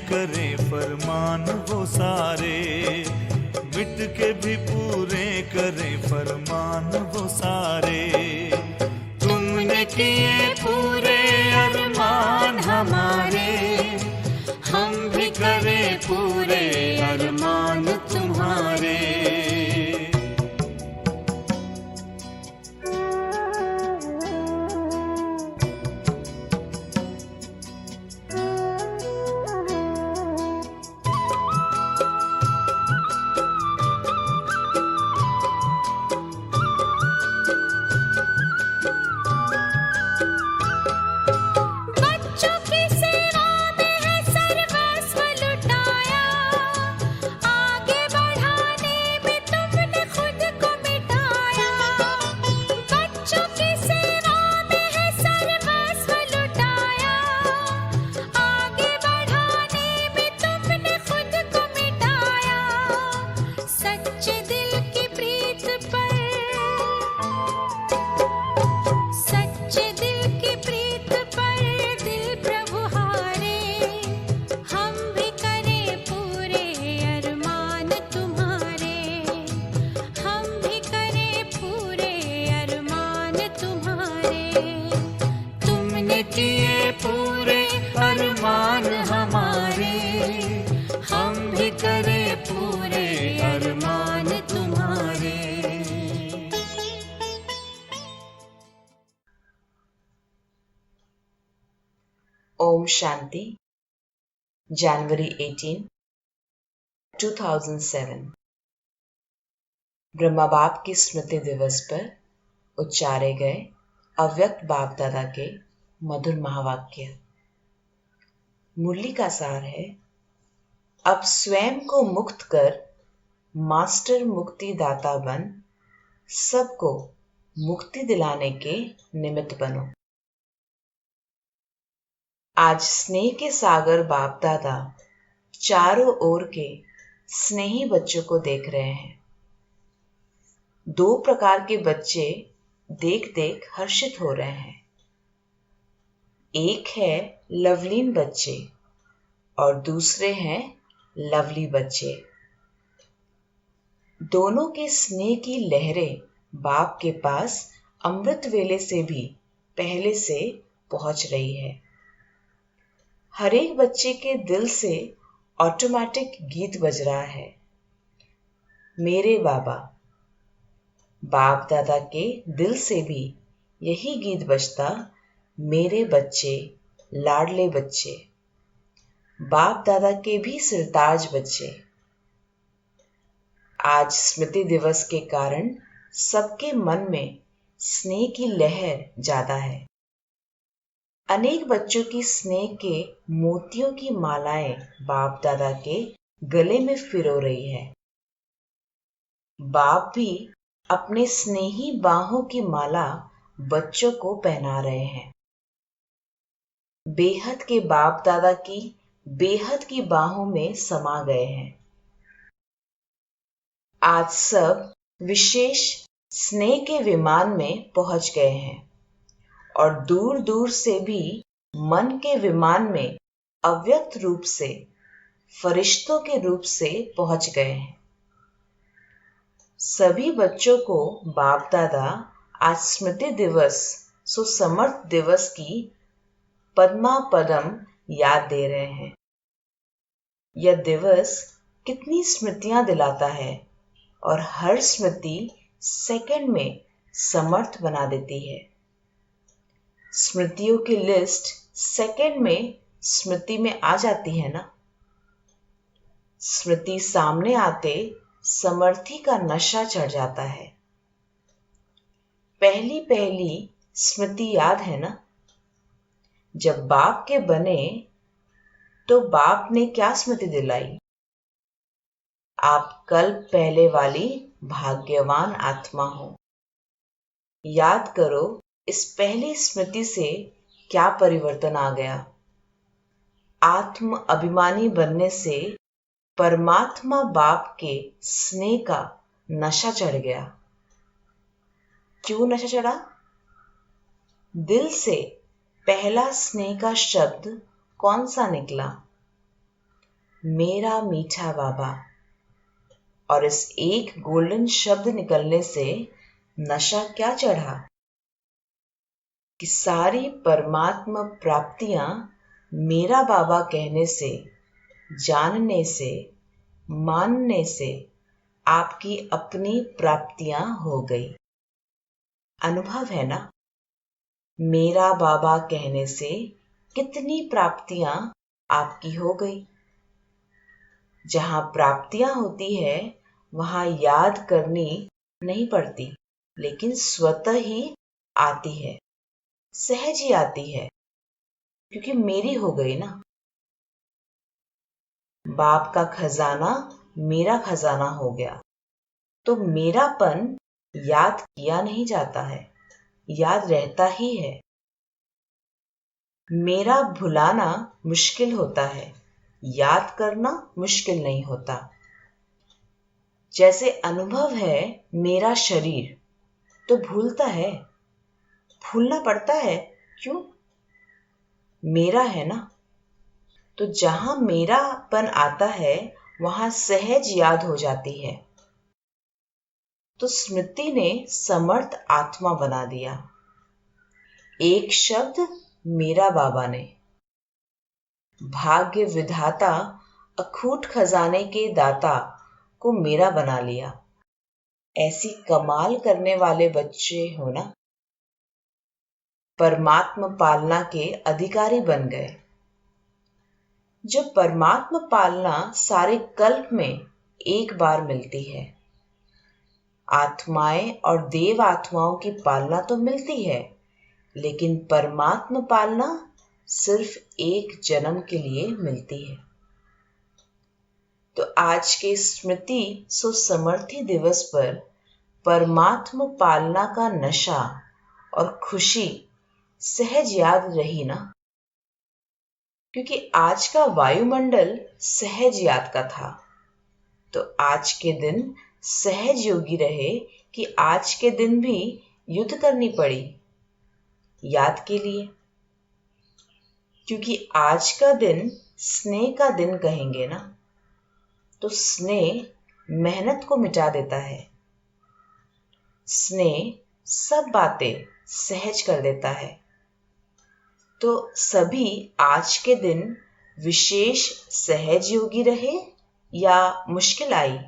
करें फरमान वो सारे, मिट के भी पूरे करें फरमान वो सारे। तुमने किए पूरे अरमान हमारे, हम भी करें पूरे अरमान तुम्हारे। ओम शांति। जनवरी 18, 2007। ब्रह्मा बाप की स्मृति दिवस पर उच्चारे गए अव्यक्त बाप दादा के मधुर महावाक्य। मुरली का सार है, अब स्वयं को मुक्त कर मास्टर मुक्ति दाता बन, सबको मुक्ति दिलाने के निमित्त बनो। आज स्नेह के सागर बाप दादा चारों ओर के स्नेही बच्चों को देख रहे हैं। दो प्रकार के बच्चे देख देख हर्षित हो रहे हैं। एक है लवलीन बच्चे और दूसरे हैं लवली बच्चे। दोनों के स्नेह की लहरें बाप के पास अमृत वेले से भी पहले से पहुंच रही है। हर एक बच्चे के दिल से ऑटोमेटिक गीत बज रहा है, मेरे बाबा। बाप दादा के दिल से भी यही गीत बजता, मेरे बच्चे, लाडले बच्चे, बाप दादा के भी सिरताज बच्चे। आज स्मृति दिवस के कारण सबके मन में स्नेह की लहर ज्यादा है। अनेक बच्चों की स्नेह के मोतियों की मालाएं बाप दादा के गले में पिरो रही है। बाप भी अपने स्नेही बाहों की माला बच्चों को पहना रहे हैं। बेहद के बाप दादा की बेहद की बाहों में समा गए हैं। आज सब विशेष स्नेह के विमान में पहुंच गए हैं और दूर दूर से भी मन के विमान में अव्यक्त रूप से फरिश्तों के रूप से पहुंच गए हैं। सभी बच्चों को बाप दादा आज स्मृति दिवस सुसमर्थ दिवस की पद्मा पदम याद दे रहे हैं। यह दिवस कितनी स्मृतियां दिलाता है और हर स्मृति सेकंड में समर्थ बना देती है। स्मृतियों की लिस्ट सेकंड में स्मृति में आ जाती है ना। स्मृति सामने आते समर्थी का नशा चढ़ जाता है। पहली पहली स्मृति याद है ना, जब बाप के बने तो बाप ने क्या स्मृति दिलाई? आप कल पहले वाली भाग्यवान आत्मा हो। याद करो, इस पहली स्मृति से क्या परिवर्तन आ गया? आत्म अभिमानी बनने से परमात्मा बाप के स्नेह का नशा चढ़ गया। क्यों नशा चढ़ा? दिल से पहला स्नेह का शब्द कौन सा निकला? मेरा मीठा बाबा। और इस एक गोल्डन शब्द निकलने से नशा क्या चढ़ा कि सारी परमात्मा प्राप्तियां मेरा बाबा कहने से, जानने से, मानने से आपकी अपनी प्राप्तियां हो गई। अनुभव है ना, मेरा बाबा कहने से कितनी प्राप्तियां आपकी हो गई। जहां प्राप्तियां होती है वहां याद करनी नहीं पड़ती, लेकिन स्वतः ही आती है, सहज ही आती है, क्योंकि मेरी हो गई ना। बाप का खजाना मेरा खजाना हो गया, तो मेरापन याद किया नहीं जाता है, याद रहता ही है। मेरा भुलाना मुश्किल होता है, याद करना मुश्किल नहीं होता। जैसे अनुभव है मेरा शरीर, तो भूलता है, भूलना पड़ता है, क्यों? मेरा है ना। तो जहां मेरापन आता है वहां सहज याद हो जाती है। तो स्मृति ने समर्थ आत्मा बना दिया। एक शब्द मेरा बाबा ने, भाग्य विधाता, अखूट खजाने के दाता को मेरा बना लिया। ऐसी कमाल करने वाले बच्चे हो ना, परमात्मा पालना के अधिकारी बन गए। जब परमात्मा पालना सारे कल्प में एक बार मिलती है, आत्माएं और देव आत्माओं की पालना तो मिलती है, लेकिन परमात्मा पालना सिर्फ एक जन्म के लिए मिलती है। तो आज के स्मृति सुसमर्थी दिवस पर परमात्मा पालना का नशा और खुशी सहज याद रही ना, क्योंकि आज का वायुमंडल सहज याद का था। तो आज के दिन सहज योगी रहे कि आज के दिन भी युद्ध करनी पड़ी याद के लिए, क्योंकि आज का दिन स्नेह का दिन कहेंगे ना। तो स्नेह मेहनत को मिटा देता है, स्नेह सब बातें सहज कर देता है। तो सभी आज के दिन विशेष सहज योगी रहे या मुश्किल आई।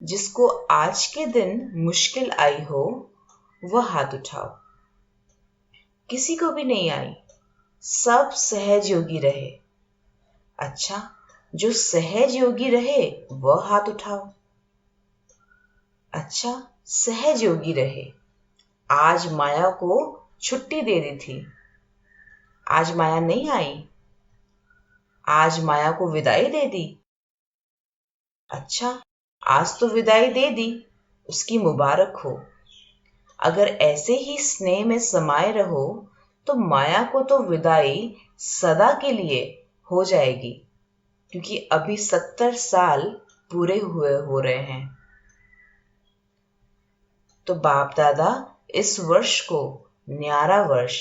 जिसको आज के दिन मुश्किल आई हो वह हाथ उठाओ। किसी को भी नहीं आई, सब सहज योगी रहे। अच्छा, जो सहज योगी रहे वह हाथ उठाओ। अच्छा, सहज योगी रहे, आज माया को छुट्टी दे दी थी, आज माया नहीं आई, आज माया को विदाई दे दी। अच्छा, आज तो विदाई दे दी, उसकी मुबारक हो। अगर ऐसे ही स्नेह में समाये रहो तो माया को तो विदाई सदा के लिए हो जाएगी, क्योंकि अभी 70 साल पूरे हुए हो रहे हैं। तो बाप दादा इस वर्ष को न्यारा वर्ष,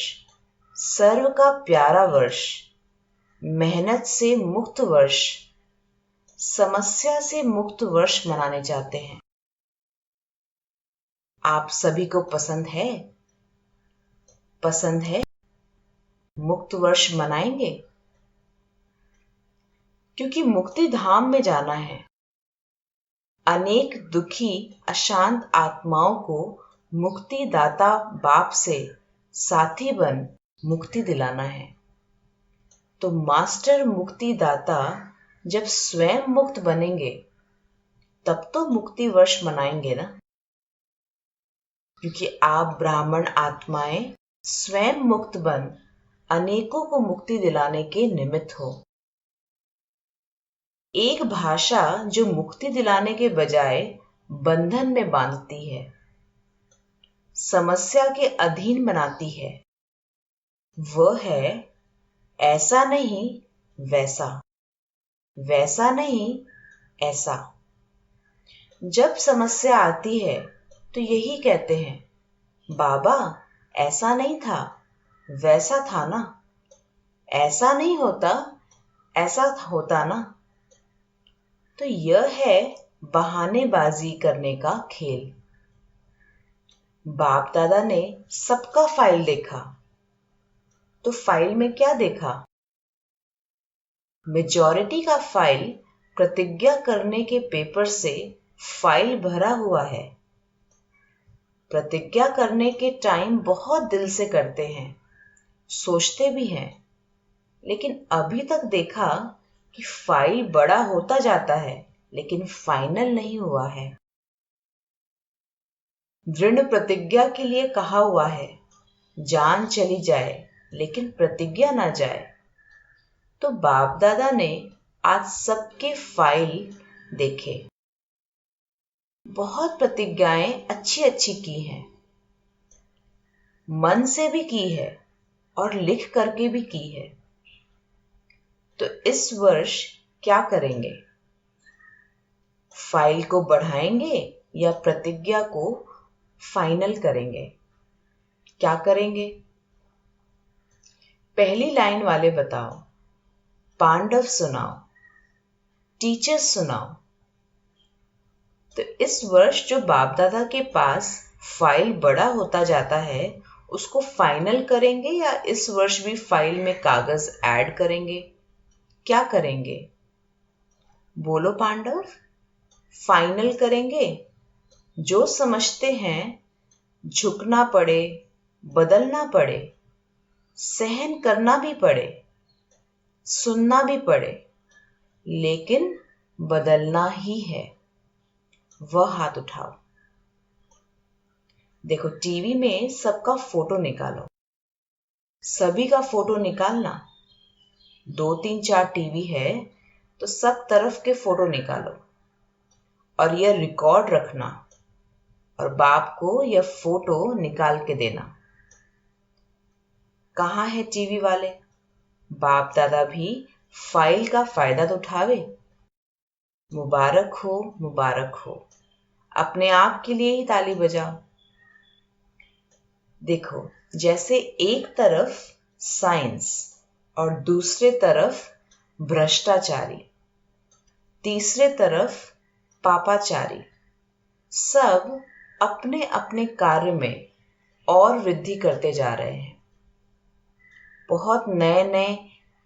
सर्व का प्यारा वर्ष, मेहनत से मुक्त वर्ष, समस्या से मुक्त वर्ष मनाने चाहते हैं। आप सभी को पसंद है? पसंद है? मुक्त वर्ष मनाएंगे? क्योंकि मुक्ति धाम में जाना है। अनेक दुखी अशांत आत्माओं को मुक्ति दाता बाप से साथी बन मुक्ति दिलाना है। तो मास्टर मुक्ति दाता जब स्वयं मुक्त बनेंगे तब तो मुक्ति वर्ष मनाएंगे ना, क्योंकि आप ब्राह्मण आत्माएं स्वयं मुक्त बन अनेकों को मुक्ति दिलाने के निमित्त हो। एक भाषा जो मुक्ति दिलाने के बजाय बंधन में बांधती है, समस्या के अधीन बनाती है, वह है ऐसा नहीं वैसा, वैसा नहीं ऐसा। जब समस्या आती है तो यही कहते हैं, बाबा ऐसा नहीं था, वैसा था ना। ऐसा नहीं होता, ऐसा होता ना। तो यह है बहानेबाजी करने का खेल। बाप दादा ने सबका फाइल देखा, तो फाइल में क्या देखा? मेजॉरिटी का फाइल प्रतिज्ञा करने के पेपर से फाइल भरा हुआ है। प्रतिज्ञा करने के टाइम बहुत दिल से करते हैं, सोचते भी हैं, लेकिन अभी तक देखा कि फाइल बड़ा होता जाता है, लेकिन फाइनल नहीं हुआ है। दृढ़ प्रतिज्ञा के लिए कहा हुआ है, जान चली जाए लेकिन प्रतिज्ञा ना जाए। तो बाप दादा ने आज सबके फाइल देखे। बहुत प्रतिज्ञाएं अच्छी अच्छी की हैं, मन से भी की है और लिख करके भी की है। तो इस वर्ष क्या करेंगे? फाइल को बढ़ाएंगे या प्रतिज्ञा को फाइनल करेंगे? क्या करेंगे? पहली लाइन वाले बताओ। पांडव सुनाओ, टीचर्स सुनाओ। तो इस वर्ष जो बाप दादा के पास फाइल बड़ा होता जाता है, उसको फाइनल करेंगे या इस वर्ष भी फाइल में कागज ऐड करेंगे? क्या करेंगे? बोलो पांडव। फाइनल करेंगे। जो समझते हैं झुकना पड़े, बदलना पड़े, सहन करना भी पड़े, सुनना भी पड़े, लेकिन बदलना ही है, वह हाथ उठाओ। देखो, टीवी में सबका फोटो निकालो। सभी का फोटो निकालना। 2 3 4 टीवी है तो सब तरफ के फोटो निकालो और यह रिकॉर्ड रखना और बाप को यह फोटो निकाल के देना। कहाँ है टीवी वाले? बाप दादा भी फाइल का फायदा तो उठावे। मुबारक हो, मुबारक हो। अपने आप के लिए ही ताली बजाओ। देखो, जैसे एक तरफ साइंस और दूसरे तरफ भ्रष्टाचारी, तीसरे तरफ पापाचारी, सब अपने अपने कार्य में और वृद्धि करते जा रहे हैं। बहुत नए नए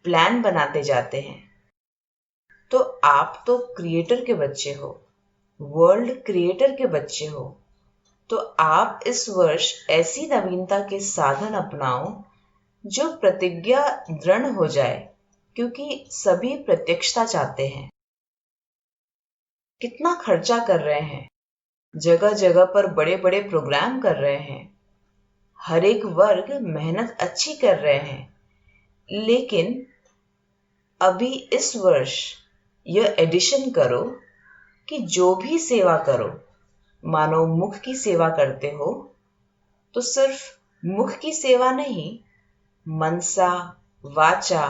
प्लान बनाते जाते हैं। तो आप तो क्रिएटर के बच्चे हो, वर्ल्ड क्रिएटर के बच्चे हो। तो आप इस वर्ष ऐसी नवीनता के साधन अपनाओ जो प्रतिज्ञा दृढ़ हो जाए, क्योंकि सभी प्रत्यक्षता चाहते हैं। कितना खर्चा कर रहे हैं, जगह जगह पर बड़े बड़े प्रोग्राम कर रहे हैं, हर एक वर्ग मेहनत अच्छी कर रहे हैं, लेकिन अभी इस वर्ष यह एडिशन करो कि जो भी सेवा करो, मानो मुख की सेवा करते हो, तो सिर्फ मुख की सेवा नहीं, मनसा, वाचा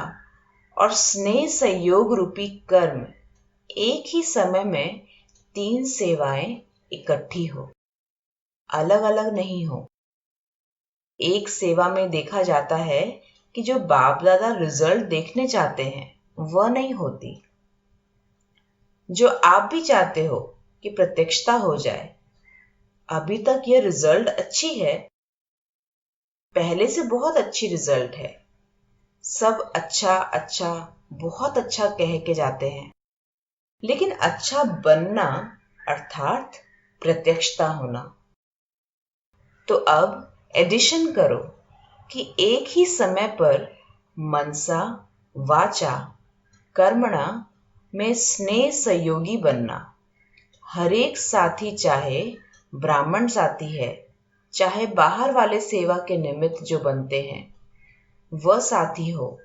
और स्नेह संयोग रूपी कर्म एक ही समय में 3 सेवाएं इकट्ठी हो, अलग अलग नहीं हो। एक सेवा में देखा जाता है कि जो बाप दादा रिजल्ट देखने चाहते हैं वह नहीं होती। जो आप भी चाहते हो कि प्रत्यक्षता हो जाए, अभी तक यह रिजल्ट अच्छी है, पहले से बहुत अच्छी रिजल्ट है। सब अच्छा अच्छा, बहुत अच्छा कह के जाते हैं, लेकिन अच्छा बनना अर्थात प्रत्यक्षता होना। तो अब एडिशन करो कि एक ही समय पर मनसा, वाचा, कर्मणा में स्नेह सहयोगी बनना। हर एक साथी, चाहे ब्राह्मण साथी है, चाहे बाहर वाले सेवा के निमित्त जो बनते हैं, वह साथी हो,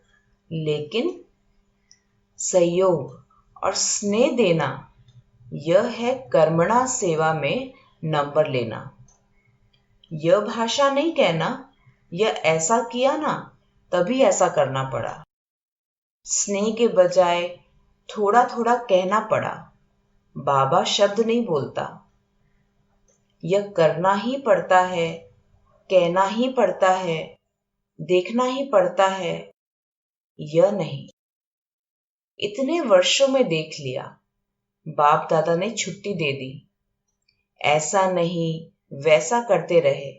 लेकिन सहयोग और स्नेह देना, यह है कर्मणा सेवा में नंबर लेना। यह भाषा नहीं कहना, यह ऐसा किया ना तभी ऐसा करना पड़ा। स्नेह के बजाय थोड़ा थोड़ा कहना पड़ा। बाबा शब्द नहीं बोलता, यह करना ही पड़ता है, कहना ही पड़ता है, देखना ही पड़ता है, यह नहीं। इतने वर्षों में देख लिया। बाप दादा ने छुट्टी दे दी, ऐसा नहीं वैसा करते रहे,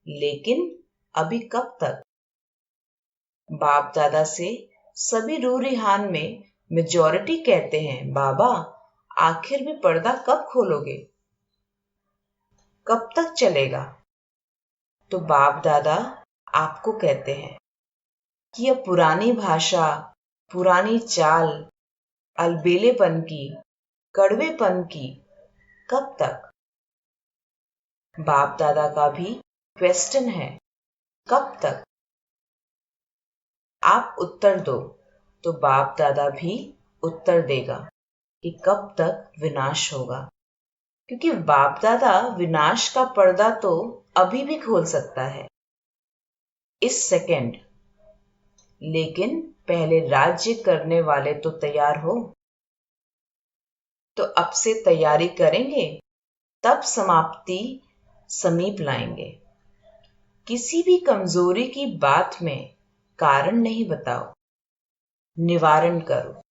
लेकिन अभी कब तक? बाप दादा से सभी रूरिहान में मेजॉरिटी कहते हैं, बाबा आखिर में पर्दा कब खोलोगे, कब तक चलेगा? तो बाप दादा आपको कहते हैं कि यह पुरानी भाषा, पुरानी चाल, अलबेलेपन की, कड़वेपन की कब तक? बाप दादा का भी क्वेश्चन है, कब तक? आप उत्तर दो तो बाप दादा भी उत्तर देगा कि कब तक विनाश होगा, क्योंकि बाप दादा विनाश का पर्दा तो अभी भी खोल सकता है, इस सेकंड। लेकिन पहले राज्य करने वाले तो तैयार हो। तो अब से तैयारी करेंगे, तब समाप्ति समीप लाएंगे। किसी भी कमजोरी की बात में कारण नहीं बताओ, निवारण करो।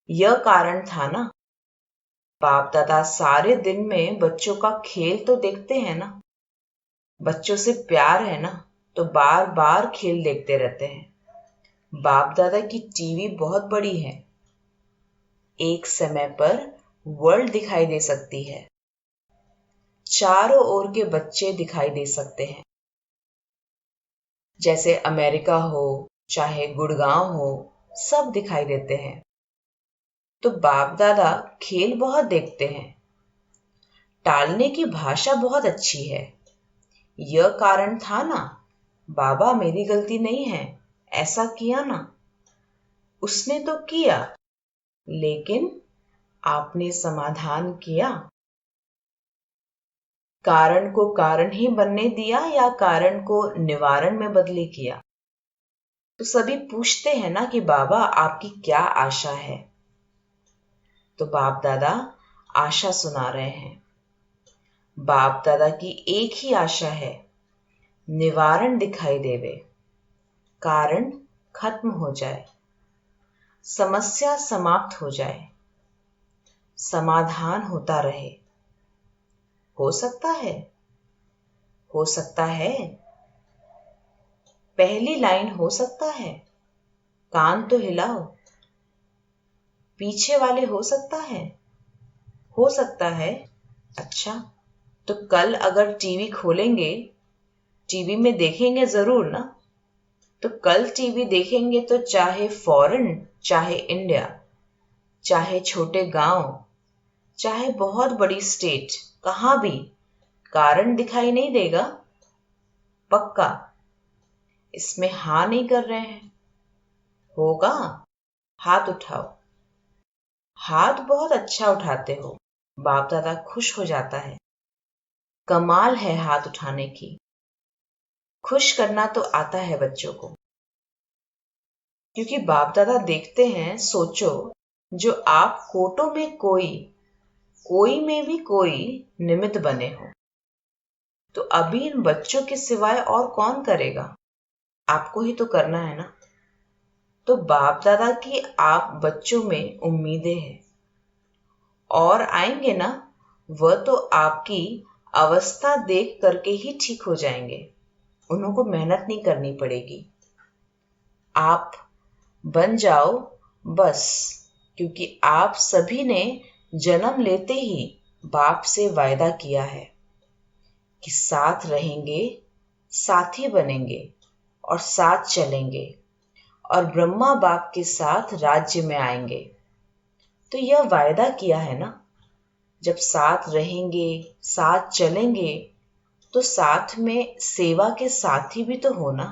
यह कारण था ना, बाप दादा सारे दिन में बच्चों का खेल तो देखते हैं ना, बच्चों से प्यार है ना, तो बार बार खेल देखते रहते हैं। बाप दादा की टीवी बहुत बड़ी है, एक समय पर वर्ल्ड दिखाई दे सकती है, चारों ओर के बच्चे दिखाई दे सकते हैं, जैसे अमेरिका हो चाहे गुड़गांव हो, सब दिखाई देते हैं। तो बाप दादा खेल बहुत देखते हैं। टालने की भाषा बहुत अच्छी है। यह कारण था ना, बाबा मेरी गलती नहीं है, ऐसा किया ना, उसने तो किया, लेकिन आपने समाधान किया। कारण को कारण ही बनने दिया या कारण को निवारण में बदली किया? तो सभी पूछते हैं ना कि बाबा आपकी क्या आशा है? तो बाप दादा आशा सुना रहे हैं। बाप दादा की एक ही आशा है, निवारण दिखाई देवे, कारण खत्म हो जाए, समस्या समाप्त हो जाए, समाधान होता रहे। हो सकता है? हो सकता है? पहली लाइन हो सकता है? कान तो हिलाओ। पीछे वाले हो सकता है? हो सकता है। अच्छा, तो कल अगर टीवी खोलेंगे, टीवी में देखेंगे जरूर ना? तो कल टीवी देखेंगे तो चाहे फॉरेन, चाहे इंडिया, चाहे छोटे गांव, चाहे बहुत बड़ी स्टेट, कहां भी कारण दिखाई नहीं देगा? पक्का? इसमें हाँ नहीं कर रहे हैं? होगा? हाथ उठाओ। हाथ बहुत अच्छा उठाते हो, बाप दादा खुश हो जाता है। कमाल है हाथ उठाने की। खुश करना तो आता है बच्चों को, क्योंकि बाप दादा देखते हैं। सोचो, जो आप कोटों में कोई में भी कोई निमित्त बने हो, तो अभी इन बच्चों के सिवाय और कौन करेगा? आपको ही तो करना है ना। तो बाप दादा की आप बच्चों में उम्मीदें हैं, और आएंगे ना, वह तो आपकी अवस्था देख करके ही ठीक हो जाएंगे। उनको मेहनत नहीं करनी पड़ेगी, आप बन जाओ बस। क्योंकि आप सभी ने जन्म लेते ही बाप से वायदा किया है कि साथ रहेंगे, साथी बनेंगे और साथ चलेंगे, और ब्रह्मा बाप के साथ राज्य में आएंगे। तो यह वायदा किया है ना, जब साथ रहेंगे, साथ चलेंगे, तो साथ में सेवा के साथी भी तो हो ना।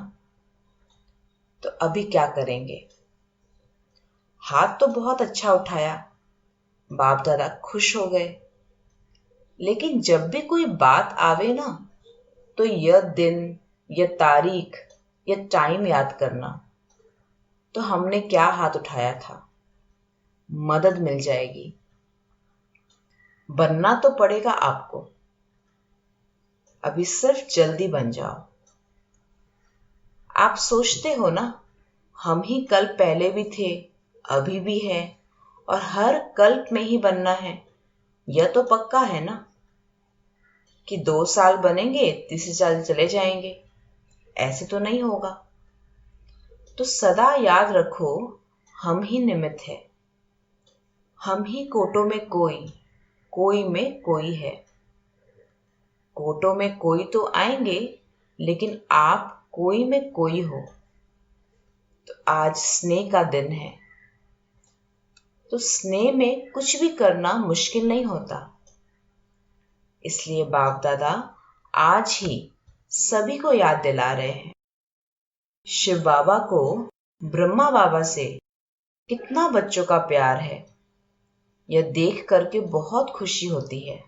तो अभी क्या करेंगे? हाथ तो बहुत अच्छा उठाया, बाप दादा खुश हो गए। लेकिन जब भी कोई बात आवे ना, तो यह दिन, यह तारीख, यह टाइम याद करना। तो हमने क्या हाथ उठाया था, मदद मिल जाएगी। बनना तो पड़ेगा आपको, अभी सिर्फ जल्दी बन जाओ। आप सोचते हो ना, हम ही कल्प पहले भी थे, अभी भी है और हर कल्प में ही बनना है, यह तो पक्का है ना कि 2 साल बनेंगे, तीसरे साल चले जाएंगे। ऐसे तो नहीं होगा। तो सदा याद रखो, हम ही निमित्त है, हम ही कोटों में कोई में कोई है। कोटों में कोई तो आएंगे, लेकिन आप कोई में कोई हो। तो आज स्नेह का दिन है, तो स्नेह में कुछ भी करना मुश्किल नहीं होता। इसलिए बाप दादा आज ही सभी को याद दिला रहे हैं, शिव बाबा को ब्रह्मा बाबा से कितना बच्चों का प्यार है। यह देख करके बहुत खुशी होती है।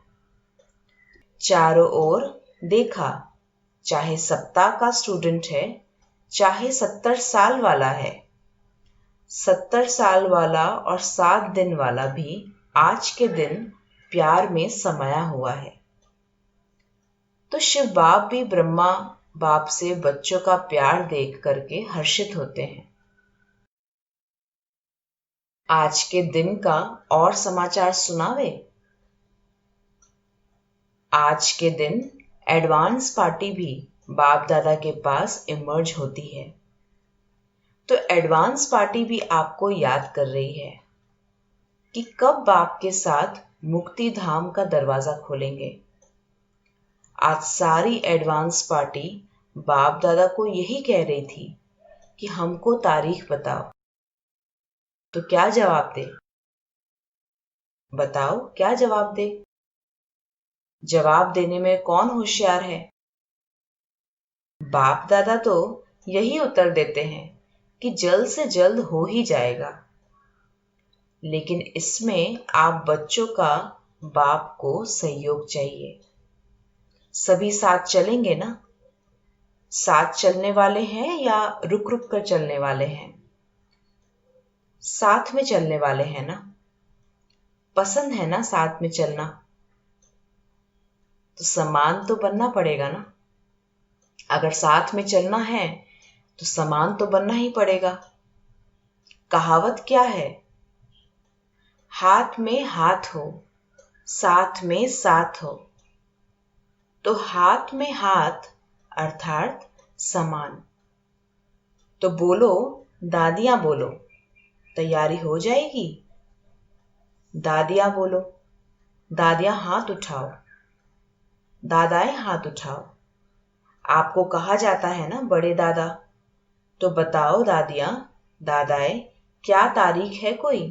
चारों ओर देखा, चाहे सप्ताह का स्टूडेंट है, चाहे 70 साल वाला है, 70 साल वाला और 7 दिन वाला भी आज के दिन प्यार में समाया हुआ है। तो शिव बाप भी ब्रह्मा बाप से बच्चों का प्यार देख करके हर्षित होते हैं। आज के दिन का और समाचार सुनावे। आज के दिन एडवांस पार्टी भी बाप दादा के पास इमर्ज होती है। तो एडवांस पार्टी भी आपको याद कर रही है कि कब बाप के साथ मुक्ति धाम का दरवाजा खोलेंगे। आज सारी एडवांस पार्टी बाप दादा को यही कह रही थी कि हमको तारीख बताओ। तो क्या जवाब दे? बताओ क्या जवाब दे? जवाब देने में कौन होशियार है? बाप दादा तो यही उत्तर देते हैं कि जल्द से जल्द हो ही जाएगा। लेकिन इसमें आप बच्चों का बाप को सहयोग चाहिए। सभी साथ चलेंगे ना? साथ चलने वाले हैं या रुक रुक कर चलने वाले हैं? साथ में चलने वाले हैं ना? पसंद है ना साथ में चलना? तो समान तो बनना पड़ेगा ना। अगर साथ में चलना है तो समान तो बनना ही पड़ेगा। कहावत क्या है? हाथ में हाथ हो, साथ में साथ हो। तो हाथ में हाथ अर्थात समान। तो बोलो दादियां, बोलो तैयारी हो जाएगी। दादियां बोलो, दादियां हाथ उठाओ, दादाएं हाथ उठाओ। आपको कहा जाता है ना बड़े दादा, तो बताओ दादियां दादाएं क्या तारीख है कोई?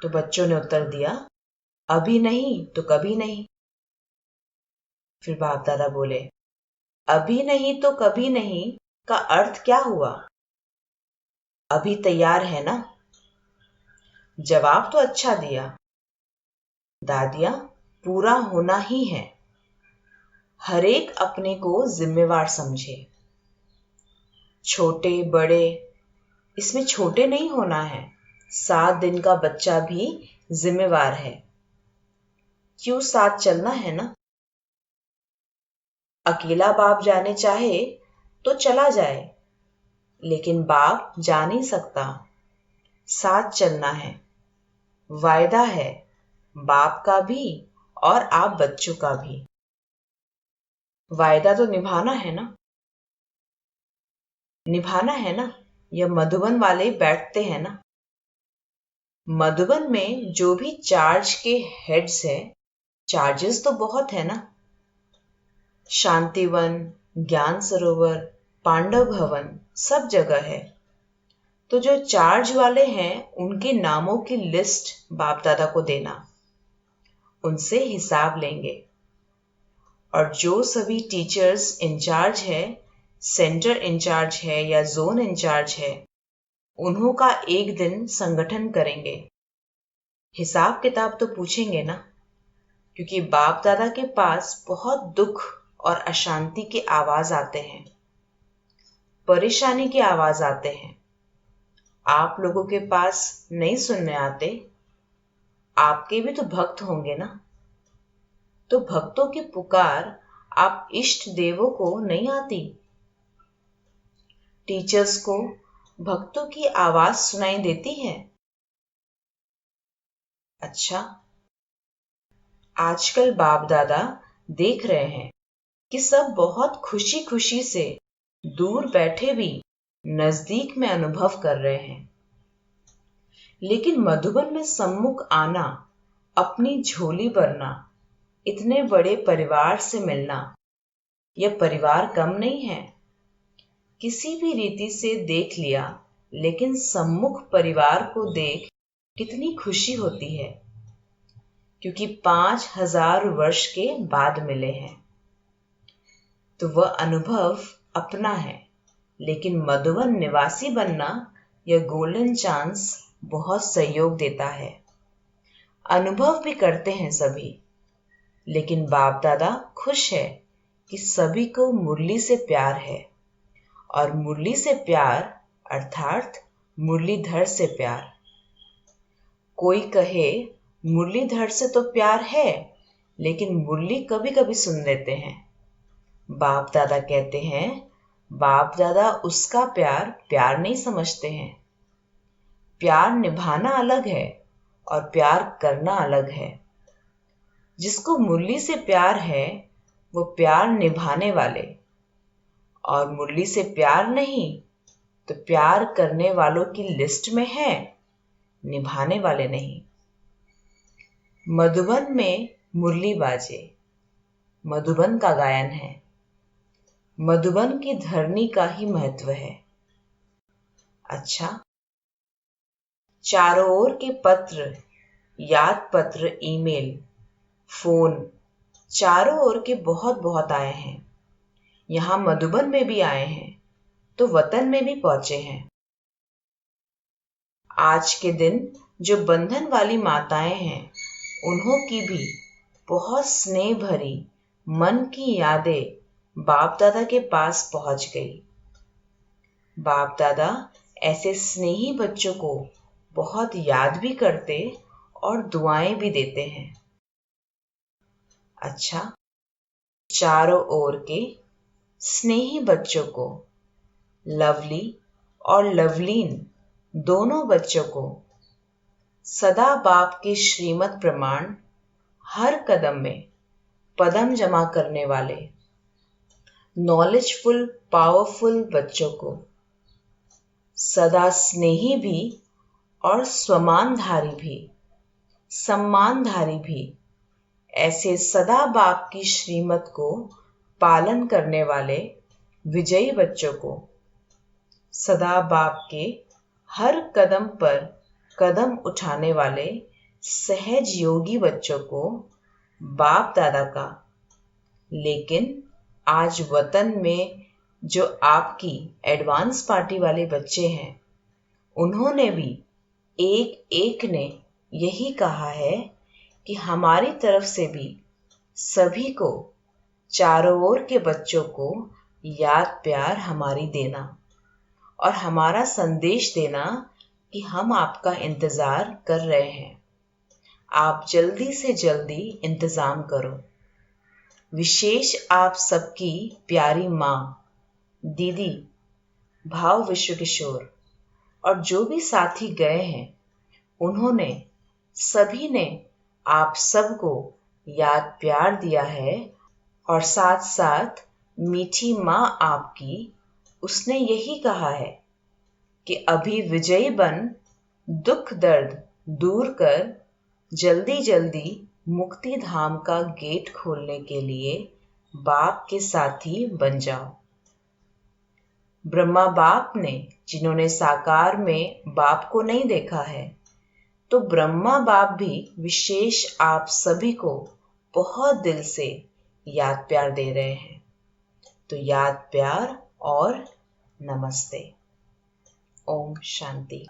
तो बच्चों ने उत्तर दिया, अभी नहीं तो कभी नहीं। फिर बाप दादा बोले, अभी नहीं तो कभी नहीं का अर्थ क्या हुआ? अभी तैयार है ना? जवाब तो अच्छा दिया। दादियां पूरा होना ही है। हर एक अपने को जिम्मेवार समझे। छोटे बड़े, इसमें छोटे नहीं होना है। 7 दिन का बच्चा भी जिम्मेवार है। क्यों साथ चलना है ना? अकेला बाप जाने चाहे तो चला जाए, लेकिन बाप जा नहीं सकता। साथ चलना है। वायदा है बाप का भी और आप बच्चों का भी। वायदा तो निभाना है ना? निभाना है ना? यह मधुबन वाले बैठते हैं ना? मधुबन में जो भी चार्ज के हेड्स है, चार्जेस तो बहुत है ना? शांतिवन, ज्ञान सरोवर, पांडव भवन सब जगह है। तो जो चार्ज वाले हैं उनके नामों की लिस्ट बाप दादा को देना, उनसे हिसाब लेंगे। और जो सभी टीचर्स इंचार्ज है, सेंटर इंचार्ज है या जोन इंचार्ज है, उन्हों का एक दिन संगठन करेंगे। हिसाब किताब तो पूछेंगे ना, क्योंकि बाप दादा के पास बहुत दुख और अशांति के आवाज आते हैं, परेशानी के आवाज आते हैं। आप लोगों के पास नहीं सुनने आते। आपके भी तो भक्त होंगे ना? तो भक्तों की पुकार आप इष्ट देवों को नहीं आती? टीचर्स को भक्तों की आवाज सुनाई देती है? अच्छा, आजकल बाप दादा देख रहे हैं कि सब बहुत खुशी खुशी से दूर बैठे भी नजदीक में अनुभव कर रहे हैं। लेकिन मधुबन में सम्मुख आना, अपनी झोली भरना, इतने बड़े परिवार से मिलना, यह परिवार कम नहीं है। किसी भी रीति से देख लिया, लेकिन सम्मुख परिवार को देख कितनी खुशी होती है, क्योंकि 5000 वर्ष के बाद मिले हैं। तो वह अनुभव अपना है, लेकिन मधुबन निवासी बनना यह गोल्डन चांस बहुत सहयोग देता है। अनुभव भी करते हैं सभी, लेकिन बाप दादा खुश है कि सभी को मुरली से प्यार है, और मुरली से प्यार अर्थात मुरलीधर से प्यार। कोई कहे मुरलीधर से तो प्यार है, लेकिन मुरली कभी कभी सुन लेते हैं। बाप दादा कहते हैं, बाप दादा उसका प्यार प्यार नहीं समझते हैं। प्यार निभाना अलग है और प्यार करना अलग है। जिसको मुरली से प्यार है वो प्यार निभाने वाले, और मुरली से प्यार नहीं तो प्यार करने वालों की लिस्ट में है, निभाने वाले नहीं। मधुबन में मुरली बाजे, मधुबन का गायन है। मधुबन की धरनी का ही महत्व है। अच्छा, चारों ओर के पत्र, याद पत्र, ईमेल, फोन, चारों ओर के बहुत बहुत आए हैं। यहाँ मधुबन में भी आए हैं, तो वतन में भी पहुंचे हैं। आज के दिन जो बंधन वाली माताएं हैं, उन्हों की भी बहुत स्नेह भरी मन की यादें बाप दादा के पास पहुंच गई। बाप दादा ऐसे स्नेही बच्चों को बहुत याद भी करते और दुआएं भी देते हैं। अच्छा, चारों ओर के स्नेही बच्चों को, लवली और लवलीन दोनों बच्चों को सदा बाप के श्रीमत प्रमाण हर कदम में पदम जमा करने वाले नॉलेजफुल पावरफुल बच्चों को, सदा स्नेही भी और स्वमानधारी भी, सम्मानधारी भी, ऐसे सदा बाप की श्रीमत को पालन करने वाले विजयी बच्चों को, सदा बाप के हर कदम पर कदम उठाने वाले सहज योगी बच्चों को बाप दादा का, लेकिन आज वतन में जो आपकी एडवांस पार्टी वाले बच्चे हैं, उन्होंने भी एक एक ने यही कहा है कि हमारी तरफ से भी सभी को, चारों ओर के बच्चों को याद प्यार हमारी देना और हमारा संदेश देना कि हम आपका इंतजार कर रहे हैं। आप जल्दी से जल्दी इंतजाम करो। विशेष आप सबकी प्यारी माँ, दीदी, भाव विश्व किशोर और जो भी साथी गए हैं, उन्होंने सभी ने आप सबको याद प्यार दिया है, और साथ साथ मीठी माँ आपकी, उसने यही कहा है कि अभी विजयी बन दुख दर्द दूर कर जल्दी जल्दी मुक्ति धाम का गेट खोलने के लिए बाप के साथी बन जाओ। ब्रह्मा बाप ने, जिन्होंने साकार में बाप को नहीं देखा है, तो ब्रह्मा बाप भी विशेष आप सभी को बहुत दिल से याद प्यार दे रहे हैं। तो याद प्यार और नमस्ते। ओम शांति।